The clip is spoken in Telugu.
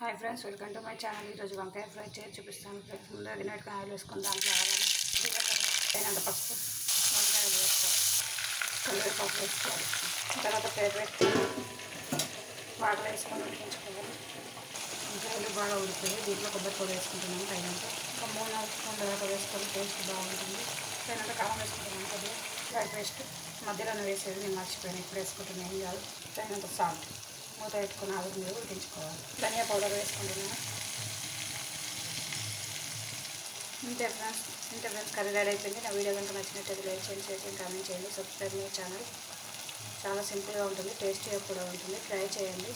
Hi friends, welcome to my channel. ఈరోజు వంకాయ ఫ్రై చేసి చూపిస్తాను ఫ్రెండ్స్. ముందుగా గిన్నెట్టుకుని ఆయిల్ వేసుకుని దాంట్లో ఆవాలు, అయినంత పసుపు, వంకాయలు వేసుకోవాలి, కరివేపాకు వేసుకోవాలి. తర్వాత పేరు పెట్టి వాటర్ వేసుకొని ఉడికించుకోవాలి. వంకాయలు బాగా ఉడుకుతాయి. దీంట్లో కొబ్బరి పొడి వేసుకుంటున్నాను. తగినంత ఒక 3-4 స్పూన్ల దాకా వేసుకొని టేస్ట్ బాగుంటుంది. తగినంత కారం వేసుకుంటున్నాను. కొద్దిగా డ్రై పేస్ట్ మధ్యలోనే వేసేది నేను మర్చిపోయాను, ఇప్పుడు వేసుకుంటున్నాను. ఏం కాదు. తగినంత సాల్ట్ మూత పెట్టుకుని ఆవిరి మీద ఉడికించుకోవాలి. ధనియా పౌడర్ వేసుకుంటున్నాను. ఇంతే ఫ్రెండ్స్ కర్రీ రెడీ అయిపోయింది. నా వీడియో కనుక నచ్చినట్లయితే లైక్ చేయండి, షేర్ చేయండి, కామెంట్ చేయండి, సబ్స్క్రైబ్ మై ఛానల్. చాలా సింపుల్గా ఉంటుంది, టేస్టీగా కూడా ఉంటుంది. ట్రై చేయండి.